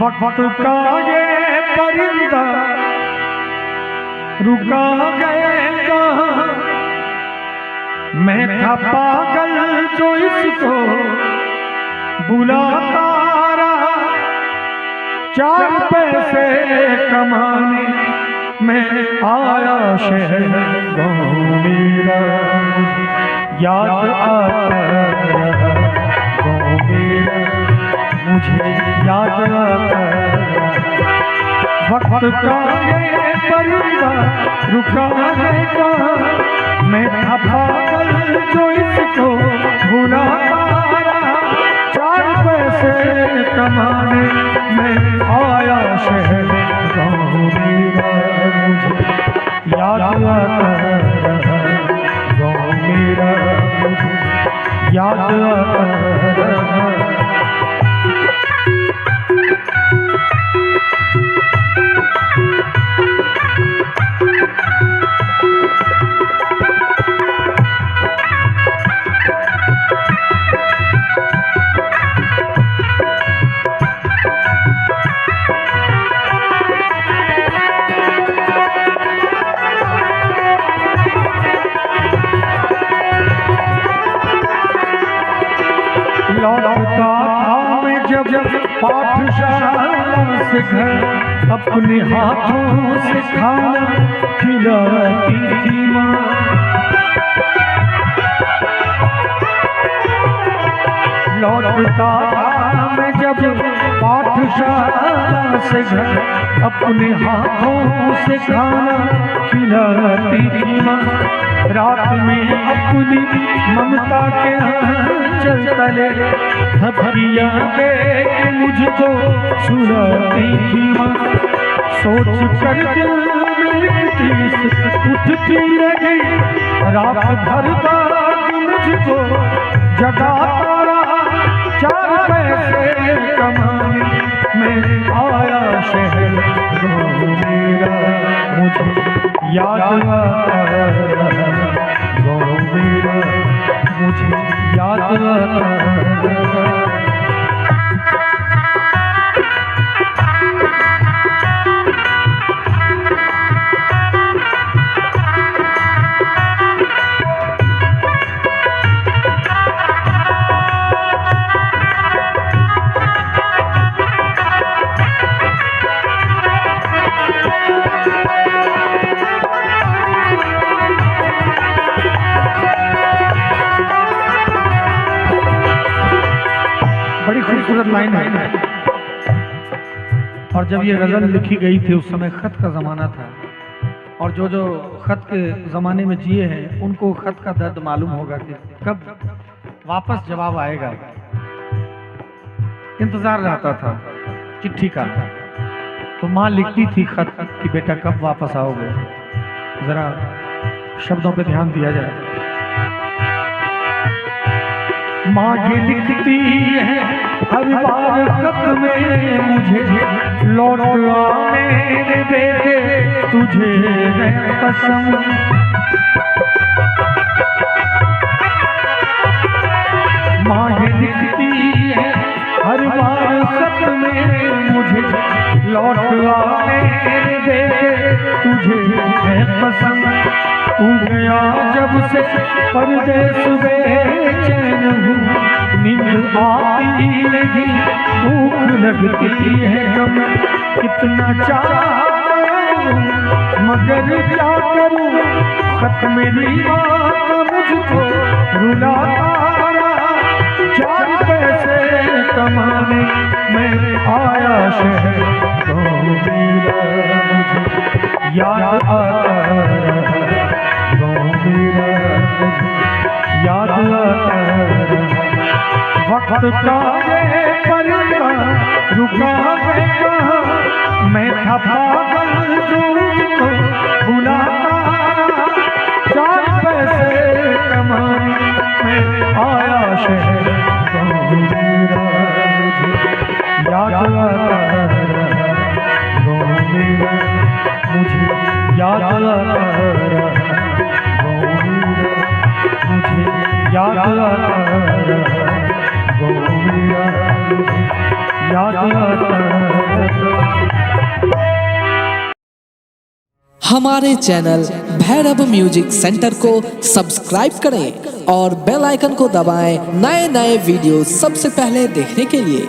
वक्त का ये परिंदा रुका गएगा। मैं था पागल जो इसको बुलाता रहा, 4 पैसे कमाने मैं आया शहर। गाँव मेरा याद आता रहा, गाँव मेरा मुझे याद आता। वक्त का ये परिंदा रुका रहेगा। मैं था पागल जो इसको भुलाता रहा, 4 पैसे कमाने मैं आया शहर। गाँव मेरा मुझे याद आता रहा, गाँव मेरा मुझे याद आता रहा। लौटता था मैं जब पाठशाला से घर, अपने हाथों से खाना खिलाती थी माँ। लौटता था मैं जब पाठशाला से घर, अपने हाथों से खाना खिलाती थी माँ। रात में अपनी ममता के आंचल तले थपकियां दे के मुझको सुलाती थी माँ। सोच कर दिल में उठती रही, रात भर तक मुझको जगाता रहा। 4 पैसे कमाने मैं आया शहर। गाँव मेरा मुझे याद आता रहा, गाँव मेरा मुझे याद आता रहा। बड़ी खूबसूरत लाइन है। और जब ये गज़ल लिखी गई थी उस समय खत का ज़माना था, और जो जो खत के ज़माने में जिए हैं उनको खत का दर्द मालूम होगा कि कब वापस जवाब आएगा। इंतज़ार रहता था चिट्ठी का। तो माँ लिखती थी खत कि बेटा कब वापस आओगे। ज़रा शब्दों पे ध्यान दिया जाए। माँ ये लिखती है हर बार खत में मुझे, लौट आ मेरे बेटे तुझे है कसम। माँ ये लिखती है हर बार खत में मुझे, लौट आ मेरे बेटे तुझे है कसम। तू गया जब से परदेस बेचैन हूँ, नींद आती नहीं भूख लगती है गम। कितना चाहूं मगर क्या करूं, खत मेरी माँ का मुझको रुलाता रहा। 4 पैसे कमाने मैं आया शहर। गाँव मेरा मुझे याद आता रहा, गाँव मेरा मुझे याद आता रहा। वक्त का ये परिंदा रुका रहेगा। मैं था पागल जो उसको बुलाता रहा, 4 पैसे कमाने मैं आया शहर। गाँव मेरा मुझे याद आता रहा, गाँव मेरा मुझे याद आता रहा, गाँव मेरा मुझे याद आता रहा। हमारे चैनल भैरव म्यूजिक सेंटर को सब्सक्राइब करें और बेल आइकन को दबाएं नए नए वीडियो सबसे पहले देखने के लिए।